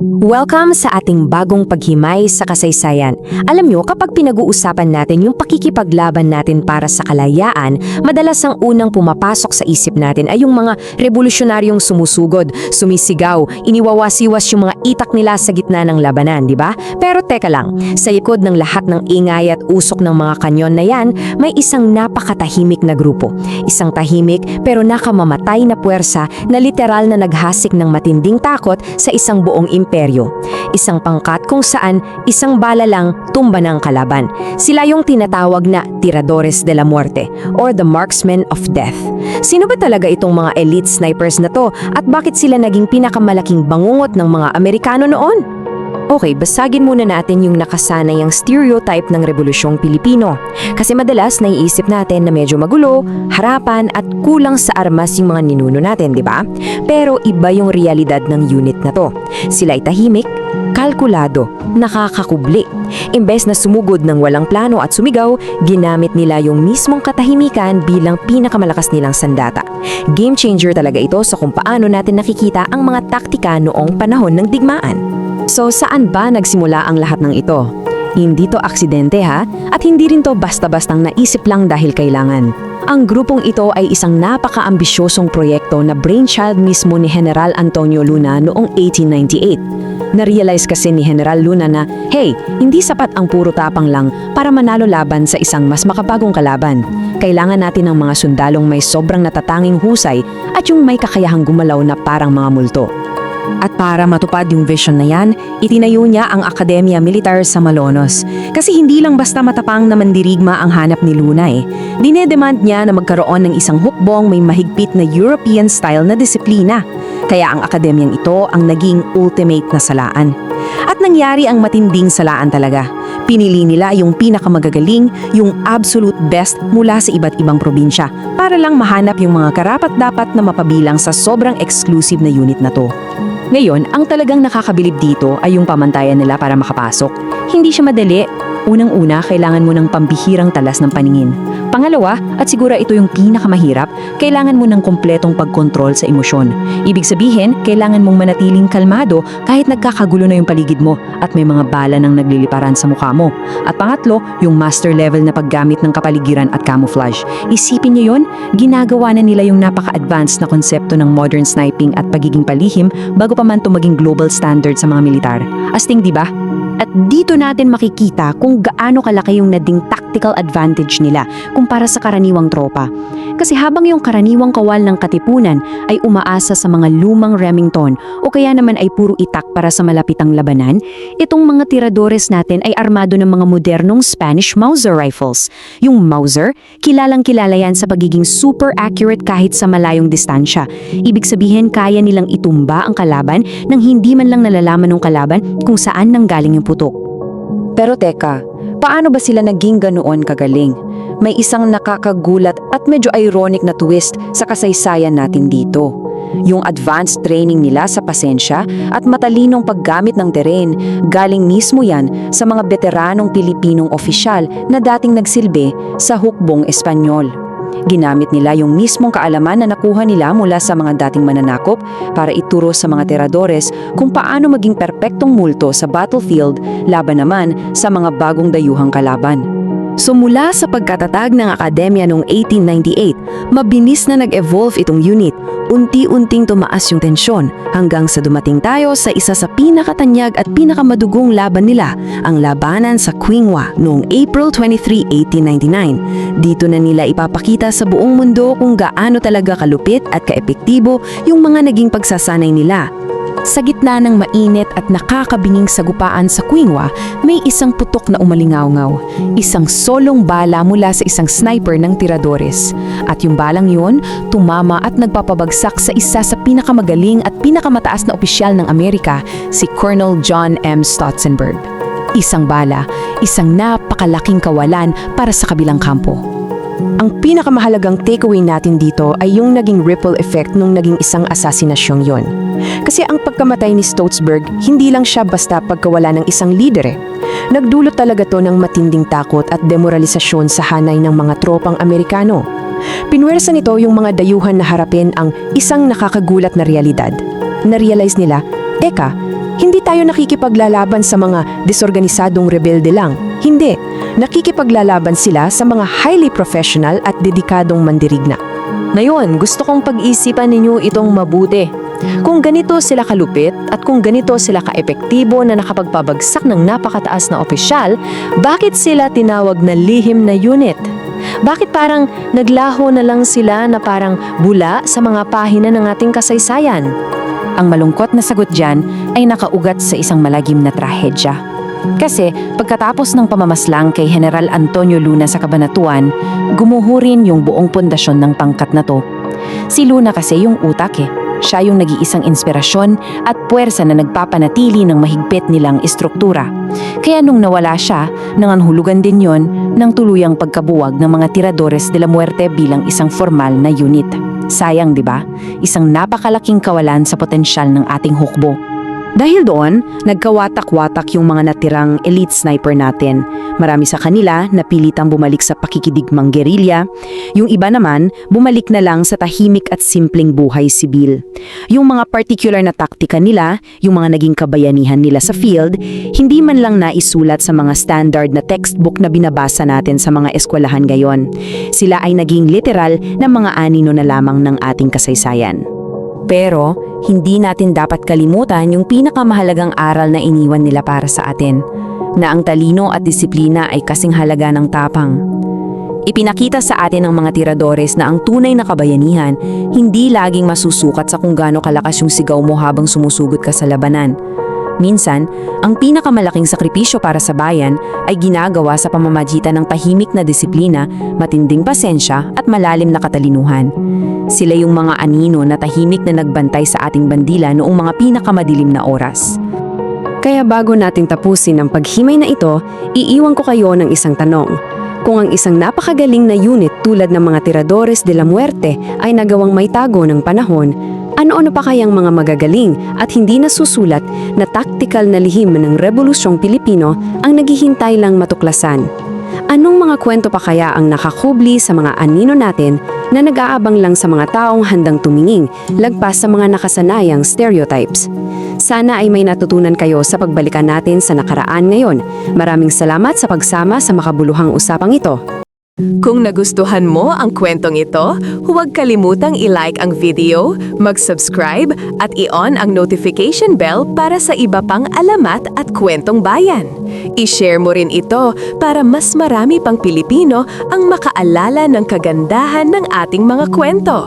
Welcome sa ating bagong paghimay sa kasaysayan. Alam nyo, kapag pinag-uusapan natin yung pakikipaglaban natin para sa kalayaan, madalas ang unang pumapasok sa isip natin ay yung mga revolusyonaryong sumusugod, sumisigaw, iniwawasiwas yung mga itak nila sa gitna ng labanan, di ba? Pero teka lang, sa likod ng lahat ng ingay at usok ng mga kanyon na yan, may isang napakatahimik na grupo. Isang tahimik pero nakamamatay na puwersa na literal na naghasik ng matinding takot sa isang buong imperyo. Isang pangkat kung saan isang bala lang tumba ng kalaban. Sila yung tinatawag na Tiradores de la Muerte or the Marksmen of Death. Sino ba talaga itong mga elite snipers na to at bakit sila naging pinakamalaking bangungot ng mga Amerikano noon? Okay, basagin muna natin yung nakasanayang stereotype ng Rebolusyong Pilipino. Kasi madalas naiisip natin na medyo magulo, harapan at kulang sa armas yung mga ninuno natin, di ba? Pero iba yung realidad ng unit na to. Sila ay tahimik, kalkulado, nakakakubli. Imbes na sumugod ng walang plano at sumigaw, ginamit nila yung mismong katahimikan bilang pinakamalakas nilang sandata. Game changer talaga ito sa kung paano natin nakikita ang mga taktika noong panahon ng digmaan. So saan ba nagsimula ang lahat ng ito? Hindi to aksidente ha, at hindi rin to basta-bastang naisip lang dahil kailangan. Ang grupong ito ay isang napaka-ambisyosong proyekto na brainchild mismo ni General Antonio Luna noong 1898. Na-realize kasi ni General Luna na, hey, hindi sapat ang puro tapang lang para manalo laban sa isang mas makabagong kalaban. Kailangan natin ng mga sundalong may sobrang natatanging husay at yung may kakayahang gumalaw na parang mga multo. At para matupad yung vision na yan, itinayo niya ang Akademya Militar sa Malolos. Kasi hindi lang basta matapang na mandirigma ang hanap ni Luna eh. Dinedemand niya na magkaroon ng isang hukbong may mahigpit na European style na disiplina. Kaya ang akademyang ito ang naging ultimate na salaan. At nangyari ang matinding salaan talaga. Pinili nila yung pinakamagagaling, yung absolute best mula sa iba't ibang probinsya para lang mahanap yung mga karapat-dapat na mapabilang sa sobrang exclusive na unit na to. Ngayon, ang talagang nakakabilib dito ay yung pamantayan nila para makapasok. Hindi siya madali. Unang-una, kailangan mo ng pambihirang talas ng paningin. Pangalawa, at siguro ito yung pinakamahirap, kailangan mo ng kompletong pagkontrol sa emosyon. Ibig sabihin, kailangan mong manatiling kalmado kahit nagkakagulo na yung paligid mo at may mga bala nang nagliliparan sa mukha mo. At pangatlo, yung master level na paggamit ng kapaligiran at camouflage. Isipin niyo yun, ginagawa na nila yung napaka-advanced na konsepto ng modern sniping at pagiging palihim bago pa man ito maging global standard sa mga militar. Asting, di ba? At dito natin makikita kung gaano kalaki yung naging tactical advantage nila kumpara sa karaniwang tropa. Kasi habang yung karaniwang kawal ng katipunan ay umaasa sa mga lumang Remington o kaya naman ay puro itak para sa malapitang labanan, itong mga tiradores natin ay armado ng mga modernong Spanish Mauser rifles. Yung Mauser, kilalang-kilala yan sa pagiging super accurate kahit sa malayong distansya. Ibig sabihin, kaya nilang itumba ang kalaban nang hindi man lang nalalaman ng kalaban kung saan nanggaling yung putok. Pero teka, paano ba sila naging ganoon kagaling? May isang nakakagulat at medyo ironic na twist sa kasaysayan natin dito. Yung advanced training nila sa pasensya at matalinong paggamit ng terrain, galing mismo yan sa mga veteranong Pilipinong opisyal na dating nagsilbi sa hukbong Espanyol. Ginamit nila yung mismong kaalaman na nakuha nila mula sa mga dating mananakop para ituro sa mga tiradores kung paano maging perpektong multo sa battlefield laban naman sa mga bagong dayuhang kalaban. So mula sa pagkatatag ng akademya noong 1898, mabinis na nag-evolve itong unit. Unti-unting tumaas yung tensyon hanggang sa dumating tayo sa isa sa pinakatanyag at pinakamadugong laban nila, ang labanan sa Quingwa noong April 23, 1899. Dito na nila ipapakita sa buong mundo kung gaano talaga kalupit at kaepektibo yung mga naging pagsasanay nila. Sa gitna ng mainit at nakakabinging sagupaan sa Quingwa, may isang putok na umalingaw-ngaw. Isang solong bala mula sa isang sniper ng tiradores. At yung balang yun, tumama at nagpapabagsak sa isa sa pinakamagaling at pinakamataas na opisyal ng Amerika, si Colonel John M. Stotzenberg. Isang bala, isang napakalaking kawalan para sa kabilang kampo. Ang pinakamahalagang takeaway natin dito ay yung naging ripple effect nung naging isang asasinasyong yon. Kasi ang pagkamatay ni Stotzenberg, hindi lang siya basta pagkawala ng isang lider eh. Nagdulot talaga to ng matinding takot at demoralisasyon sa hanay ng mga tropang Amerikano. Pinwersa nito yung mga dayuhan na harapin ang isang nakakagulat na realidad. Na-realize nila, eka, Hindi tayo nakikipaglalaban sa mga disorganisadong rebelde lang. Hindi. Nakikipaglalaban sila sa mga highly professional at dedikadong mandirigma. Ngayon, gusto kong pag-isipan ninyo itong mabuti. Kung ganito sila kalupit at kung ganito sila kaepektibo na nakapagpabagsak ng napakataas na opisyal, bakit sila tinawag na lihim na unit? Bakit parang naglaho na lang sila na parang bula sa mga pahina ng ating kasaysayan? Ang malungkot na sagot dyan ay nakaugat sa isang malagim na trahedya. Kasi pagkatapos ng pamamaslang kay General Antonio Luna sa Cabanatuan, gumuho rin yung buong pundasyon ng pangkat na to. Si Luna kasi yung utak Siya yung nag-iisang inspirasyon at puwersa na nagpapanatili ng mahigpit nilang istruktura. Kaya nung nawala siya, nanganhulugan din yon ng tuluyang pagkabuwag ng mga Tiradores de la Muerte bilang isang formal na unit. Sayang, di ba? Isang napakalaking kawalan sa potensyal ng ating hukbo. Dahil doon, nagkawatak-watak yung mga natirang elite sniper natin. Marami sa kanila napilitang bumalik sa pakikidigmang gerilya. Yung iba naman, bumalik na lang sa tahimik at simpleng buhay sibil. Yung mga particular na taktika nila, yung mga naging kabayanihan nila sa field, hindi man lang naisulat sa mga standard na textbook na binabasa natin sa mga eskwelahan ngayon. Sila ay naging literal na mga anino na lamang ng ating kasaysayan. Pero, hindi natin dapat kalimutan yung pinakamahalagang aral na iniwan nila para sa atin, na ang talino at disiplina ay kasing halaga ng tapang. Ipinakita sa atin ng mga tiradores na ang tunay na kabayanihan hindi laging masusukat sa kung gaano kalakas yung sigaw mo habang sumusugot ka sa labanan. Minsan, ang pinakamalaking sakripisyo para sa bayan ay ginagawa sa pamamagitan ng tahimik na disiplina, matinding pasensya at malalim na katalinuhan. Sila yung mga anino na tahimik na nagbantay sa ating bandila noong mga pinakamadilim na oras. Kaya bago natin tapusin ang paghimay na ito, iiwan ko kayo ng isang tanong. Kung ang isang napakagaling na unit tulad ng mga Tiradores de la Muerte ay nagawang may tago ng panahon, ano-ano pa kayang mga magagaling at hindi nasusulat na taktikal na lihim ng Rebolusyong Pilipino ang naghihintay lang matuklasan? Anong mga kwento pa kaya ang nakakubli sa mga anino natin na nag-aabang lang sa mga taong handang tumingin, lagpas sa mga nakasanayang stereotypes? Sana ay may natutunan kayo sa pagbalikan natin sa nakaraan ngayon. Maraming salamat sa pagsama sa makabuluhang usapang ito. Kung nagustuhan mo ang kwentong ito, huwag kalimutang i-like ang video, mag-subscribe at i-on ang notification bell para sa iba pang alamat at kwentong bayan. I-share mo rin ito para mas marami pang Pilipino ang makaalala ng kagandahan ng ating mga kwento.